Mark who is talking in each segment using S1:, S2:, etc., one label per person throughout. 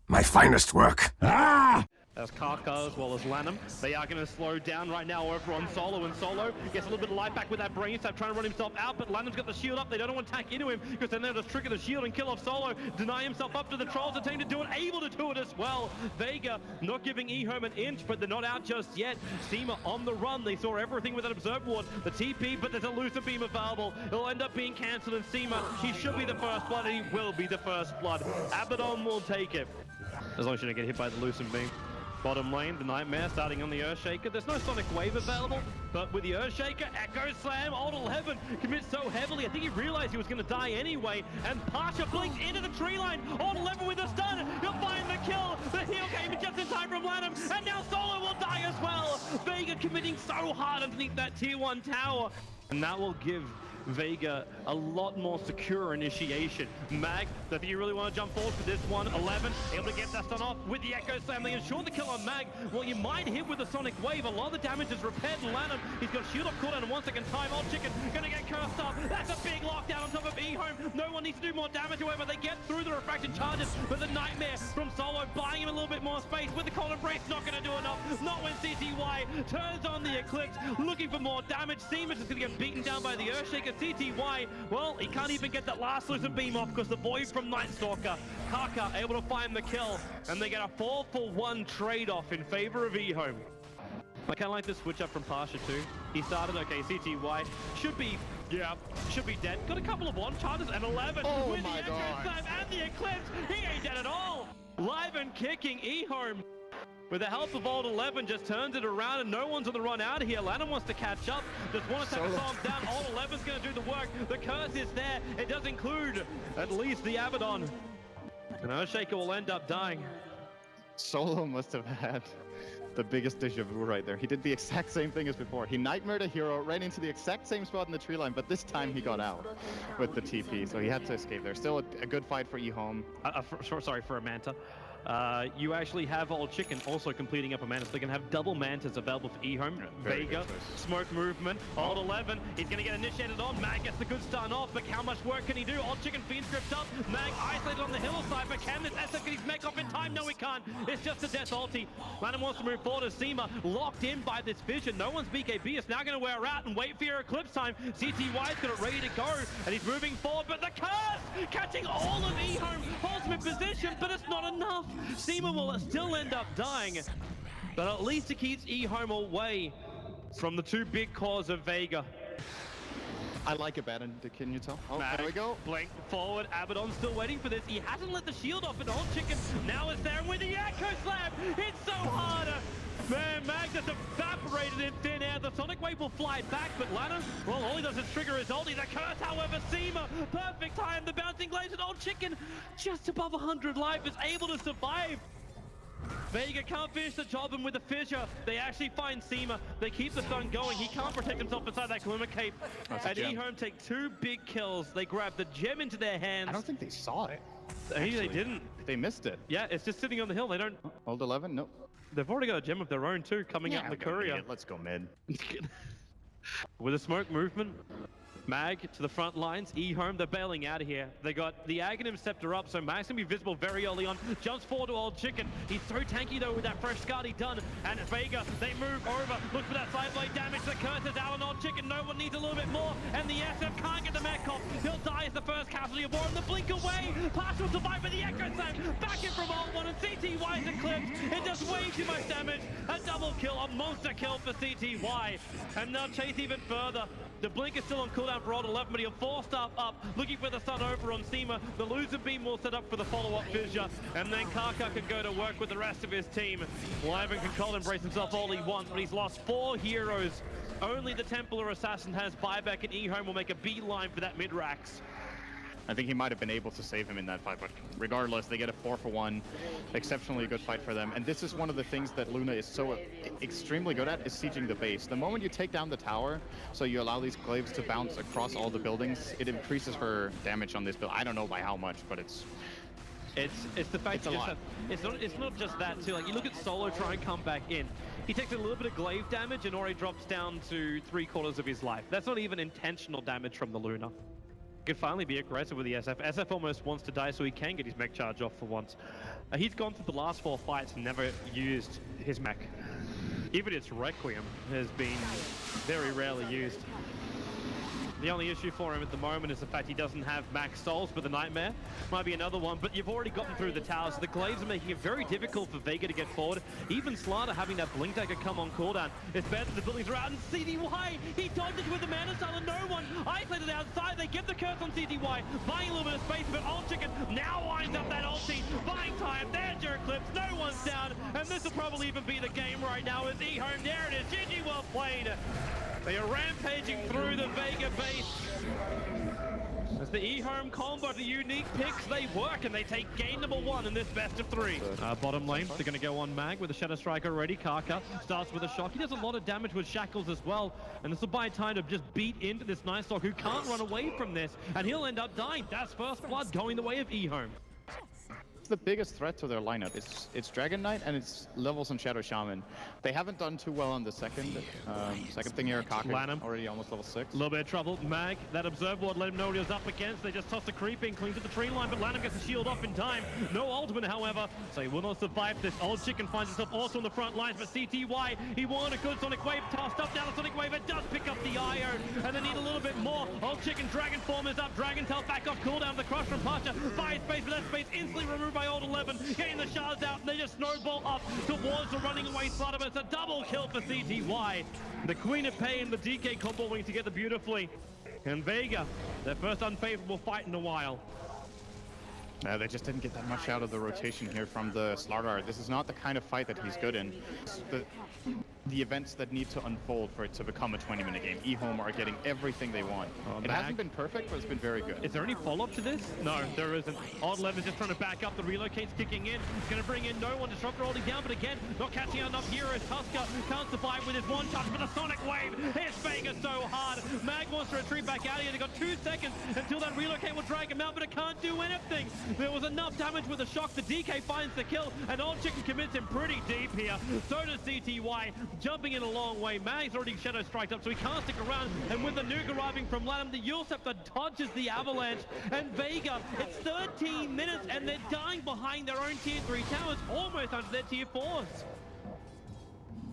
S1: My finest work. Ah!
S2: As Kaka as well as Lanham. They are going to slow down right now over on Solo, and Solo gets a little bit of life back with that brain stab, trying to run himself out, but Lanham's got the shield up. They don't want to attack into him because then they'll just trigger the shield and kill off Solo, deny himself up to the Trolls attempt to do it, able to do it as well. Vega not giving Ehome an inch, but they're not out just yet. Seema on the run. They saw everything with that Observe Ward, the TP, but there's a Lucifer Beam available. It'll end up being cancelled, and Seema, he should be the first blood, and he will be the first blood. Abaddon will take it. As long as you don't get hit by the Lucifer Beam. Bottom lane, the Nightmare starting on the Earthshaker. There's no Sonic Wave available, but with the Earthshaker, Echo Slam, Old 11 commits so heavily. I think he realized he was going to die anyway, and Pasha blinks into the tree line. Old 11 with a stun. He'll find the kill. The heal came in just in time from Lanham, and now Solo will die as well. Vega committing so hard underneath that tier 1 tower, and that will give Vega a lot more secure initiation. Mag, I think you really want to jump forward for this one. 11, able to get that stun off with the Echo Slam. They ensure the kill on Mag. Well, you might hit with the Sonic Wave. A lot of the damage is repaired. Lanham, he's got shield off cooldown in 1 second time. Old Chicken gonna get cursed up. That's a big lockdown on top of Ehome. No one needs to do more damage. However, they get through the refracted charges, but the Nightmare from Solo buying him a little bit more space with the Cold Embrace. Not gonna do enough. Not when CTY turns on the Eclipse, looking for more damage. Seamus is gonna get beaten down by the Earthshaker. CTY, well, he can't even get that last Lucifer Beam off because the boy from Night Stalker, Kaka, able to find the kill, and they get a 4-for-1 trade-off in favor of Ehome. I kind of like the switch up from Pasha too. He started, okay, CTY should be dead. Got a couple of one charges and 11 with the Echo Slam and the Eclipse. He ain't dead at all. Live and kicking Ehome, with the help of Old 11, just turns it around, and no one's on the run out of here. Lanham wants to catch up, just want to take a storm down. Old 11's going to do the work. The curse is there. It does include at least the Abaddon. And Earthshaker will end up dying.
S3: Solo must have had the biggest deja vu right there. He did the exact same thing as before. He nightmared a hero, ran into the exact same spot in the tree line, but this time he got out with the TP, so he had to escape there. Still a good fight for Ehome.
S2: Sorry, for a Manta. You actually have Old Chicken also completing up a Manta, so they can have double Mantas available for Ehome. Vega, smoke movement, Old 11, he's going to get initiated on. Mag gets the good start off, but how much work can he do? Old Chicken Fiend scripts up, Mag isolated on the hillside, but can this SF get his mech off in time? No, he can't. It's just a death ulti. Lanham wants to move forward as Seema, locked in by this vision. No one's BKB. It's now going to wear out and wait for your Eclipse time. CTY's got it ready to go, and he's moving forward, but the curse! Catching all of Ehome, holds him in position, but it's not enough. Seema will still end up dying, but at least it keeps Ehome away from the two big cores of Vega.
S3: I like it better, can you tell? Oh,
S2: Mag,
S3: there we go.
S2: Blink forward, Abaddon's still waiting for this. He hasn't let the shield off, and Old Chicken now is there with the Echo Slam. It's so hard. Man, Mag just evaporated in thin air. The Sonic Wave will fly back, but Lanham, well, all he does is trigger his ulti. The curse, however, Seema, perfect time. The bouncing blades and Old Chicken, just above 100 life, is able to survive. Vega can't finish the job, and with the fissure, they actually find Seema. They keep the stun going. He can't protect himself inside that Glimmer Cape. And Ehome take 2 big kills. They grab the gem into their hands.
S3: I don't think they saw it.
S2: They didn't.
S3: They missed it.
S2: Yeah, it's just sitting on the hill. They don't.
S3: Old 11? Nope.
S2: They've already got a gem of their own too, coming out in the courier.
S3: Let's go mid.
S2: With a smoke movement, Mag to the front lines, Ehome, they're bailing out of here. They got the Aghanim Scepter up, so Mag's gonna be visible very early on. Jumps forward to Old Chicken. He's so tanky though with that fresh Scardy done. And Vega, they move over, look for that side blade damage. The curse is out on Old Chicken. No one needs a little bit more. And the SF can't get the mech off. He'll die as the first casualty of war. And the blink away. Partial survive with the Echo Slam. Back in from Old 1, and CTY's eclipsed. It does way too much damage. A double kill, a monster kill for CTY. And they'll chase even further. The blink is still on cooldown for Old 11, but he'll 4-star up, looking for the stun over on Seema. The loser beam will set up for the follow-up fissure, and then Kaka can go to work with the rest of his team. Wyvern can cold embrace himself all he wants, but he's lost 4 heroes. Only the Templar Assassin has buyback, and Ehome will make a beeline for that mid-rax.
S3: I think he might have been able to save him in that fight, but regardless, they get a 4-for-1. Exceptionally good fight for them. And this is one of the things that Luna is so extremely good at, is sieging the base. The moment you take down the tower, so you allow these glaives to bounce across all the buildings, it increases her damage on this build. I don't know by how much, but it's
S2: the fact that it's not just that too. Like, you look at Solo try and come back in. He takes a little bit of glaive damage and already drops down to 3/4 of his life. That's not even intentional damage from the Luna. Could finally be aggressive with the SF. SF almost wants to die so he can get his mech charge off for once. He's gone through the last 4 fights and never used his mech. Even its Requiem has been very rarely used. The only issue for him at the moment is the fact he doesn't have max souls, but the Nightmare might be another one. But you've already gotten through the towers. The Glaives are making it very difficult for Vega to get forward. Even Slaughter having that Blink Dagger come on cooldown. It's bad that the buildings are out. And CTY, he dodged it with the Mana Style and no one. Isolated outside, they get the curse on CTY. Buying a little bit of space, but Old Chicken now winds up that ulti. Buying time, there's your Eclipse. No one's down. And this will probably even be the game right now as Ehome. There it is. GG, well played. They are rampaging through the Vega base. As the Ehome combo, the unique picks, they work and they take game number 1 in this best of 3. Bottom lane, they're going to go on Mag with a Shadow Strike already. Karka starts with a shock. He does a lot of damage with Shackles as well. And this will buy time to just beat into this Night Stalker who can't run away from this. And he'll end up dying. That's first blood going the way of Ehome.
S3: The biggest threat to their lineup. It's Dragon Knight and it's Levels and Shadow Shaman. They haven't done too well on the second thing here. Kaka already almost level 6.
S2: A little bit of trouble. Mag, that Observe Ward, let him know what he was up against. They just toss the creep in, cleans up the tree line, but Lanham gets the shield off in time. No ultimate, however, so he will not survive this. Old Chicken finds himself also on the front lines, but CTY, he wanted a good Sonic Wave, tossed up down the Sonic Wave. It does pick up the IO, and they need a little bit more. Old Chicken, Dragon Form is up. Dragon Tail back off cooldown. The crush from Pasha. Buy space, but that space instantly removed by Old 11. Getting the shards out, and they just snowball up towards the running away Slaughter, but it's a double kill for CTY. The Queen of Pain, the DK comboing together beautifully. And Vega, their first unfavorable fight in a while.
S3: They just didn't get that much out of the rotation here from the Slaughter. This is not the kind of fight that he's good in. The events that need to unfold for it to become a 20-minute game. Ehome are getting everything they want. It hasn't been perfect, but it's been very good.
S2: Is there any follow-up to this? No, there isn't. Odd 11 is just trying to back up. The relocate's kicking in. It's going to bring in no one. Disruptor holding down, but again, not catching out enough heroes. Tusker can't survive with his one touch, but a Sonic Wave hits Vega so hard. Mag wants to retreat back out here. They got 2 seconds until that relocate will drag him out, but it can't do anything. There was enough damage with the shock. The DK finds the kill, and Old Chicken commits him pretty deep here. So does CTY, jumping in a long way. Mag's already Shadow Striked up, so he can't stick around. And with the nuke arriving from Lanham, the Yule Scepter dodges the avalanche. And Vega, it's 13 minutes, and they're dying behind their own tier 3 towers, almost under their tier 4s.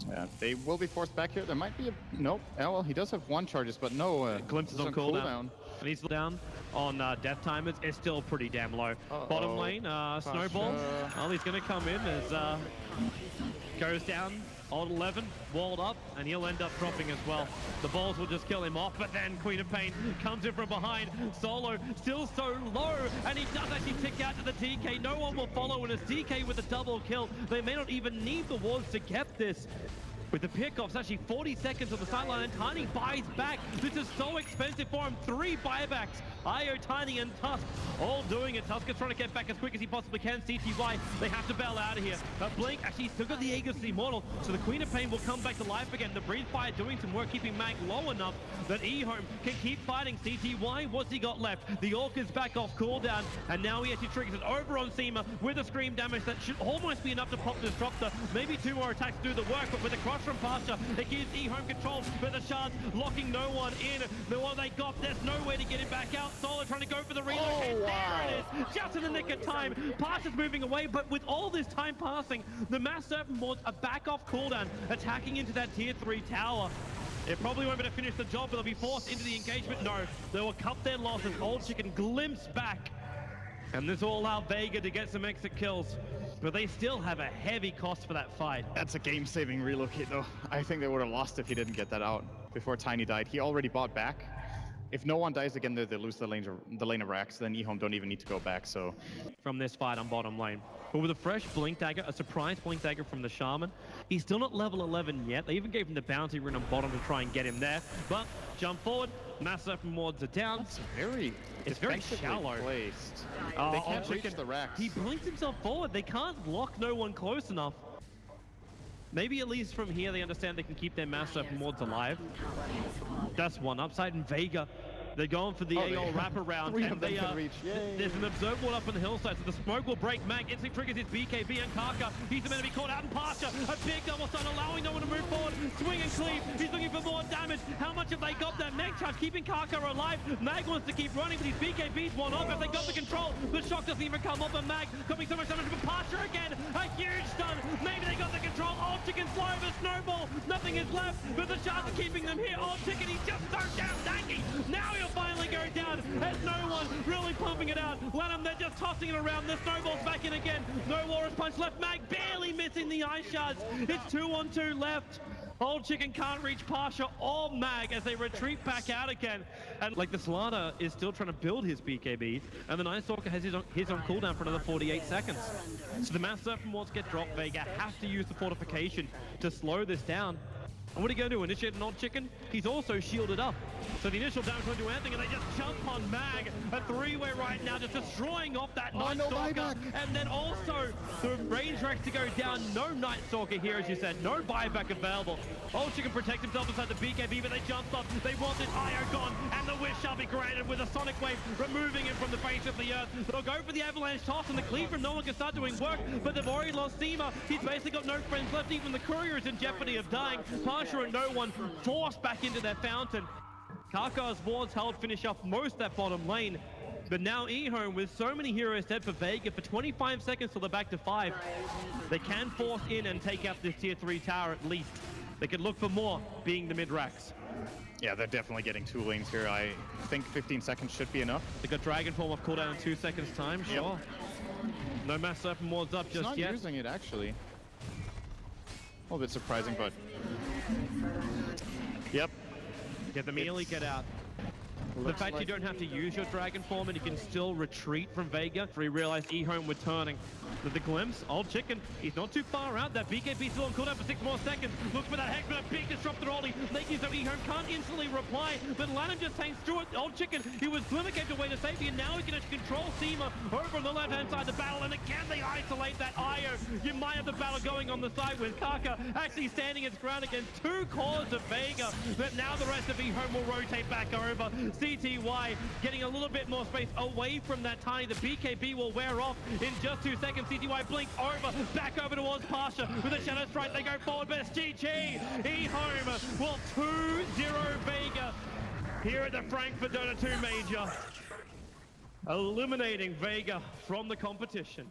S3: Yeah, they will be forced back here. There might be a... Nope. Oh, well, he does have 1 charges, but no...
S2: Glimpses on cooldown. And he's down on death timers. It's still pretty damn low. Bottom lane, Snowball. Well, he's going to come in as... goes down. Old 11, walled up, and he'll end up dropping as well. The balls will just kill him off, but then Queen of Pain comes in from behind. Solo still so low, and he does actually tick out to the DK. No one will follow, and it's DK with a double kill. They may not even need the wards to get this. With the pickoffs, actually 40 seconds on the sideline, and Tiny buys back. This is so expensive for him. 3 buybacks. IO, Tiny, and Tusk all doing it. Tusk is trying to get back as quick as he possibly can. CTY, they have to bail out of here. But Blink actually still got the Aegis Immortal, so the Queen of Pain will come back to life again. The Breathe Fire doing some work, keeping Mag low enough that Ehome can keep fighting. CTY, what's he got left? The Orc is back off cooldown, and now he actually triggers it over on Seema with a Scream damage that should almost be enough to pop the Disruptor. Maybe 2 more attacks to do the work, but with the crush from Pasha, it gives Ehome control, but the shards locking no one in. The one they got, there's nowhere to get it back out. Solo trying to go for the relocate. There it is, just in the nick of time. Pasha's moving away, but with all this time passing, the Mass Serpent Boards are back off cooldown, attacking into that tier 3 tower. It probably won't be able to finish the job, but they'll be forced into the engagement. No, they will cut their losses. Old Chicken glimpse back, and this will allow Vega to get some exit kills. But they still have a heavy cost for that fight.
S3: That's a game-saving relocate, though. I think they would have lost if he didn't get that out before Tiny died. He already bought back. If no one dies again, they lose the lane of Rax. Then Ehome don't even need to go back, so...
S2: From this fight on bottom lane. But with a fresh Blink Dagger, a surprise Blink Dagger from the Shaman, he's still not level 11 yet. They even gave him the bounty rune on bottom to try and get him there. But jump forward, Mass Serpent Wards are down.
S3: That's very...
S2: It's very shallow.
S3: Placed. They can't reach the Rax.
S2: He blinks himself forward. They can't lock no one close enough. Maybe at least from here they understand they can keep their Mass Serpent Wards alive. That's one upside. And Vega, They're going for the AO wraparound.
S3: Three
S2: and
S3: of them can reach. Yay.
S2: There's an observe wall up on the hillside, so the smoke will break. Mag instantly triggers his BKB and Kaka. He's the man to be caught out in Pasha. A big double stun, allowing no one to move forward. Swing and cleave. He's looking for more damage. How much have they got there? Meg charge keeping Kaka alive. Mag wants to keep running, but his BKB's one off. If they got the control, the shock doesn't even come off. And Mag coming so much damage from Pasha again. A huge stun. Maybe they got the control. Old Chicken slow the snowball. Nothing is left, but the sharks are keeping them here. Old Chicken, he's just so down danky. Now he'll finally go down. There's no one really pumping it out. Lanham, they're just tossing it around. The snowball's back in again. No Walrus punch left. Mag barely missing the ice shards. It's 2-on-2 left. Old Chicken can't reach Pasha or Mag as they retreat back out again. And like the Slaughter is still trying to build his BKB, and the Night Stalker has his on cooldown for another 48 seconds. So the Mass Surf and Wards get dropped. Vega has to use the fortification to slow this down. And what are you going to do? Initiate an Old Chicken? He's also shielded up. So the initial damage won't do anything, and they just jump on Mag. A three-way right now, just destroying off that Night Stalker. And then also the range Rex to go down. No Night Stalker here, as you said. No buyback available. Old Chicken protects himself inside the BKB, but they jumped off. They want this IO gone, and the wish shall be granted with a Sonic Wave removing him from the face of the earth. They'll go for the Avalanche toss, and the cleave from no one can start doing work, but they've already lost Seema. He's basically got no friends left. Even the Courier is in jeopardy of dying. Pasha and no one forced back into their fountain. Kaka's wards held finish off most of that bottom lane. But now Ehome, with so many heroes dead for Vega, for 25 seconds till they're back to 5, they can force in and take out this tier 3 tower at least. They could look for more, being the mid-racks.
S3: Yeah, they're definitely getting 2 lanes here. I think 15 seconds should be enough.
S2: They got Dragon Form off cooldown in 2 seconds time, sure. No Mass Serpent Wards up just
S3: not
S2: yet.
S3: Using it actually. A little bit surprising, but yep.
S2: Get the melee, get out. The fact you don't have to use your Dragon Form and you can still retreat from Vega, for he realized Ehome were turning. With the glimpse, Old Chicken, he's not too far out. That BKB still on cooldown for 6 more seconds. Looks for that Hex, but a big disruptor rolling, making so Ehome can't instantly reply. But Lanham just tanks through it. Old Chicken, he was Glimmer kept away to safety, and now he's going to control Seema over on the left-hand side of the battle. And again, they isolate that IO. You might have the battle going on the side with Kaka actually standing his ground against 2 cores of Vega. But now the rest of Ehome will rotate back over. CTY getting a little bit more space away from that Tiny. The BKB will wear off in just 2 seconds. CTY blinks over, back over towards Pasha with a Shadow Strike. They go forward, but it's GG. Ehome will 2-0 Vega here at the Frankfurt Dota 2 Major, eliminating Vega from the competition.